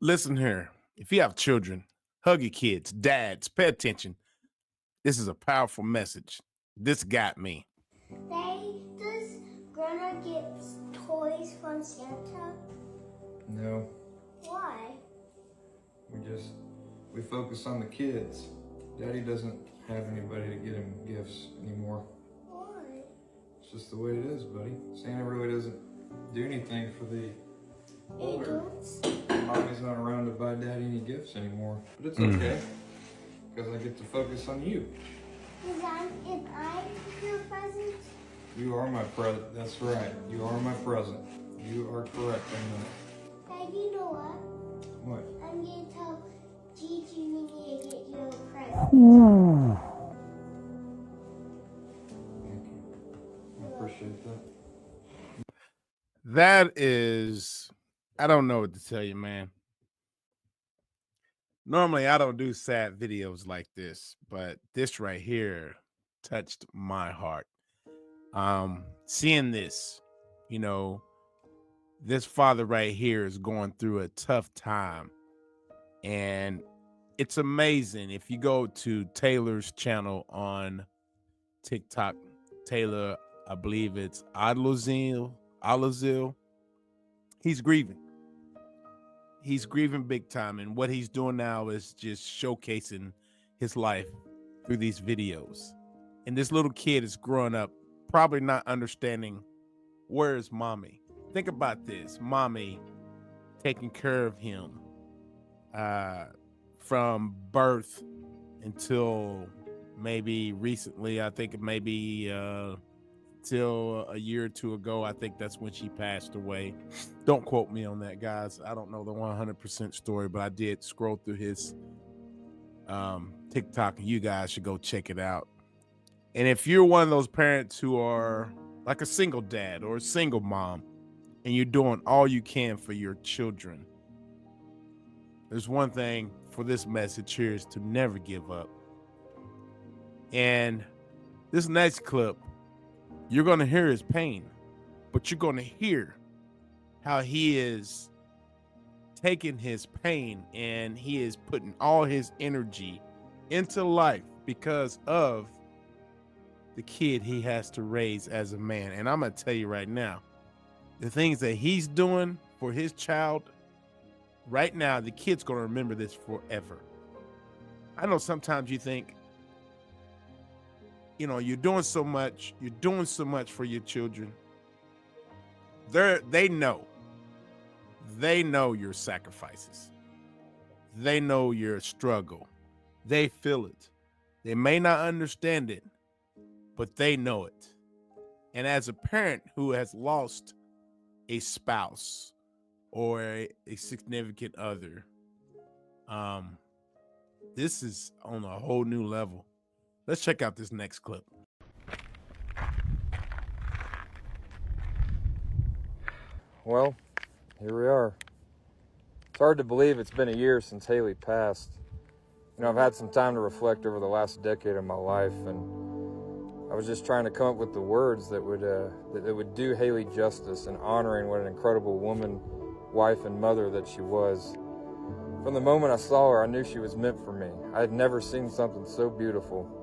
Listen here. If you have children, hug your kids. Dads, pay attention. This is a powerful message. This got me. Does Grandma get toys from Santa? No, Why? we focus on the kids. Daddy doesn't have anybody to get him gifts anymore. Why? It's just the way it is, buddy. Santa really doesn't do anything for the older. Adults? Mommy's not around to buy daddy any gifts anymore. But it's okay, because I get to focus on you. If I'm your present? You are my present. That's right. You are my present. You are correct on that. Dad, you know what? What? I'm going to tell Gigi we need to get you a present. Thank you. I appreciate that. That is, I don't know what to tell you, man. Normally, I don't do sad videos like this, but this right here touched my heart. Seeing this, this father right here is going through a tough time. And it's amazing. If you go to Taylor's channel on TikTok, Taylor, I believe it's Alazil, he's grieving. He's grieving big time. And what he's doing now is just showcasing his life through these videos. And this little kid is growing up, probably not understanding, where is mommy? Think about this. Mommy taking care of him from birth until maybe recently. I think maybe till a year or two ago. I think that's when she passed away. Don't quote me on that, guys. I don't know the 100% story, but I did scroll through his TikTok, and you guys should go check it out. And if you're one of those parents who are like a single dad or a single mom, and you're doing all you can for your children, there's one thing for this message here is to never give up. And this next clip, you're going to hear his pain, but you're going to hear how he is taking his pain and he is putting all his energy into life because of the kid he has to raise as a man. And I'm going to tell you right now, the things that he's doing for his child right now, the kid's going to remember this forever. I know sometimes you think, you're doing so much for your children. They know your sacrifices. They know your struggle. They feel it. They may not understand it, but they know it. And as a parent who has lost a spouse or a significant other, this is on a whole new level. Let's check out this next clip. Well, here we are. It's hard to believe it's been a year since Haley passed. I've had some time to reflect over the last decade of my life, and I was just trying to come up with the words that would do Haley justice in honoring what an incredible woman, wife, and mother that she was. From the moment I saw her, I knew she was meant for me. I had never seen something so beautiful.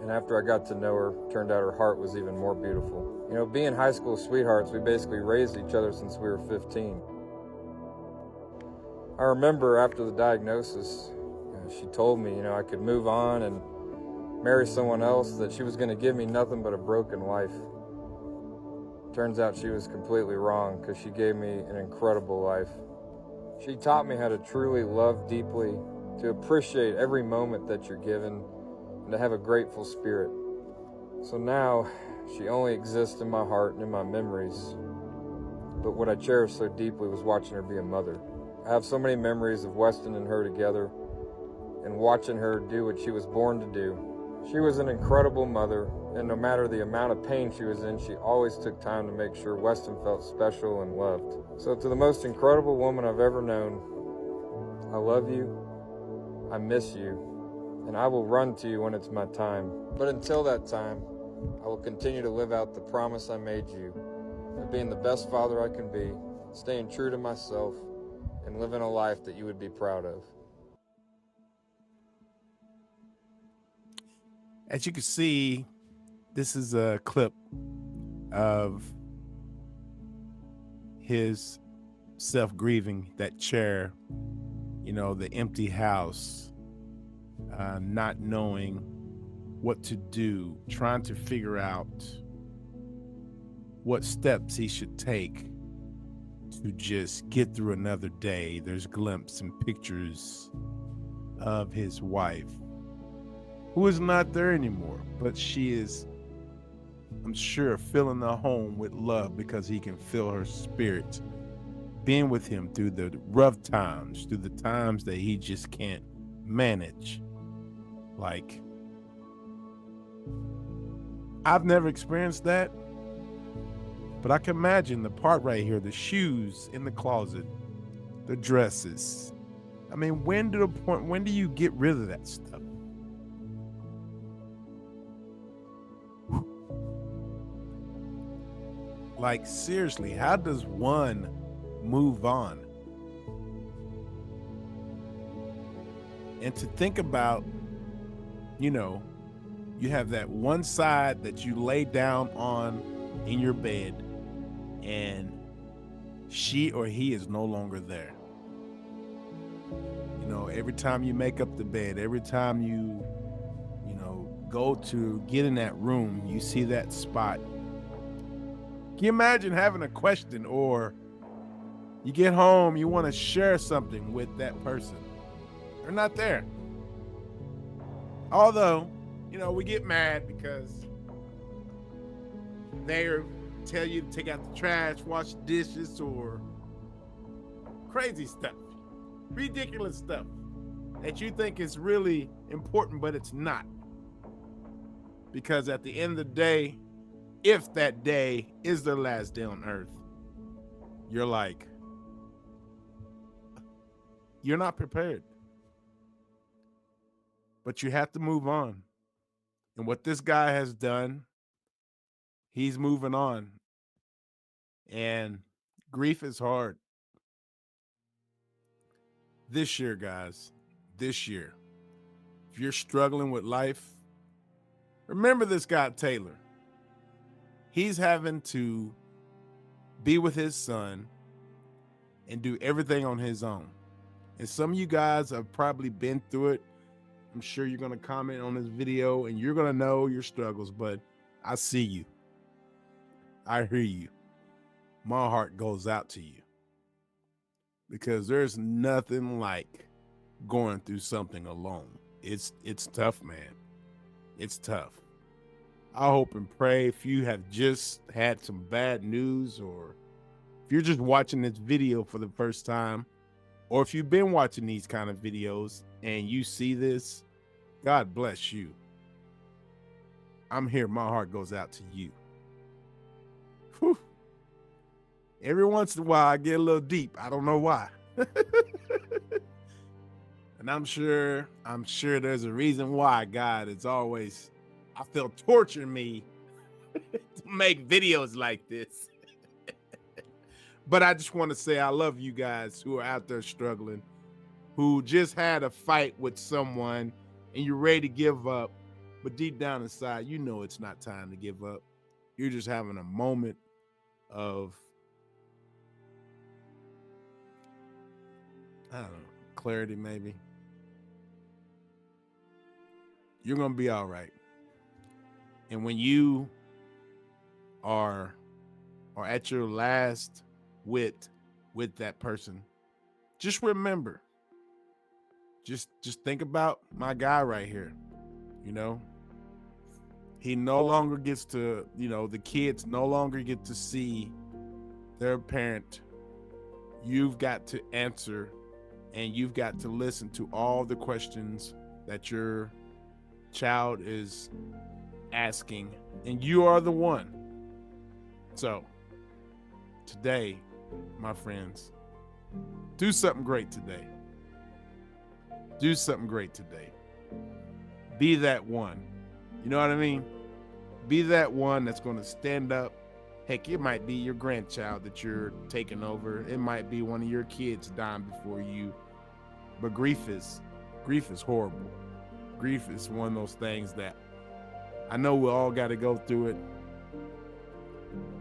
And after I got to know her, turned out her heart was even more beautiful. Being high school sweethearts, we basically raised each other since we were 15. I remember after the diagnosis, she told me, I could move on and marry someone else, that she was going to give me nothing but a broken life. Turns out she was completely wrong, because she gave me an incredible life. She taught me how to truly love deeply, to appreciate every moment that you're given, and to have a grateful spirit. So now, she only exists in my heart and in my memories. But what I cherished so deeply was watching her be a mother. I have so many memories of Weston and her together, and watching her do what she was born to do. She was an incredible mother, and no matter the amount of pain she was in, she always took time to make sure Weston felt special and loved. So to the most incredible woman I've ever known, I love you, I miss you, and I will run to you when it's my time. But until that time, I will continue to live out the promise I made you of being the best father I can be, staying true to myself, and living a life that you would be proud of. As you can see, this is a clip of his self-grieving, that chair, the empty house, not knowing what to do, trying to figure out what steps he should take to just get through another day. There's glimpses and pictures of his wife, who is not there anymore, but she is, I'm sure, filling the home with love because he can feel her spirit being with him through the rough times, through the times that he just can't manage. Like, I've never experienced that, but I can imagine the part right here, the shoes in the closet, the dresses. I mean, when do you get rid of that stuff? Like, seriously, how does one move on? And to think about, you have that one side that you lay down on in your bed, and she or he is no longer there. Every time you make up the bed, every time you go to get in that room, you see that spot. Can you imagine having a question, or you get home, you want to share something with that person? They're not there. Although, we get mad because they tell you to take out the trash, wash the dishes, or crazy stuff, ridiculous stuff that you think is really important, but it's not. Because at the end of the day, if that day is their last day on earth, you're like, you're not prepared. But you have to move on. And what this guy has done, he's moving on. And grief is hard. This year, guys, this year, if you're struggling with life, remember this guy, Taylor. He's having to be with his son and do everything on his own. And some of you guys have probably been through it. I'm sure you're going to comment on this video and you're going to know your struggles, but I see you. I hear you. My heart goes out to you, because there's nothing like going through something alone. It's tough, man. It's tough. I hope and pray, if you have just had some bad news, or if you're just watching this video for the first time, or if you've been watching these kind of videos and you see this, God bless you. I'm here. My heart goes out to you. Whew. Every once in a while, I get a little deep. I don't know why. And I'm sure there's a reason why God is always, I feel, torturing me to make videos like this. But I just want to say I love you guys who are out there struggling, who just had a fight with someone and you're ready to give up, but deep down inside, you know it's not time to give up. You're just having a moment of, I don't know, clarity maybe. You're going to be all right. And when you are at your last with that person, just remember, just think about my guy right here. He no longer gets to, the kids no longer get to see their parent. You've got to answer, and you've got to listen to all the questions that your child is asking, and you are the one. So today, my friends, do something great today. Do something great today. Be that one. You know what I mean? Be that one that's going to stand up Heck, it might be your grandchild that you're taking over. It might be one of your kids dying before you. But grief is horrible. Grief is one of those things that I know we all got to go through it.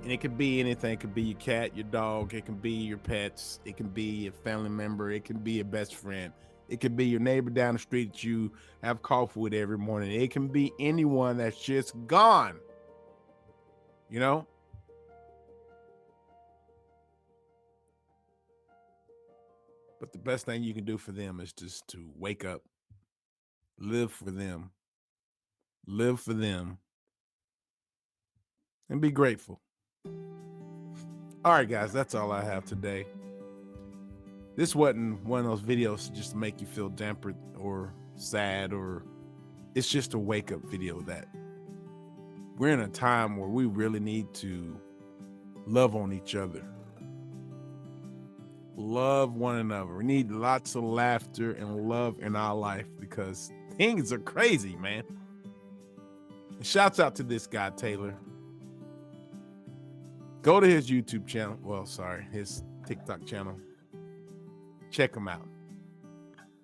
And it could be anything. It could be your cat, your dog. It can be your pets. It can be a family member. It can be a best friend. It could be your neighbor down the street that you have coffee with every morning. It can be anyone that's just gone. You know? But the best thing you can do for them is just to wake up, live for them, and be grateful. All right, guys, that's all I have today. This wasn't one of those videos just to make you feel damper or sad, or it's just a wake up video that we're in a time where we really need to love on each other. Love one another. We need lots of laughter and love in our life because things are crazy, man. And shouts out to this guy, Taylor. Go to his YouTube channel. Well, sorry, his TikTok channel. Check him out.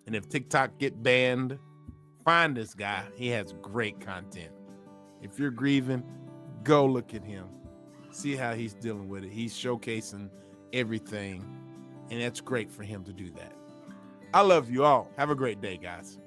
And if TikTok get banned, find this guy. He has great content. If you're grieving, go look at him. See how he's dealing with it. He's showcasing everything. And that's great for him to do that. I love you all. Have a great day, guys.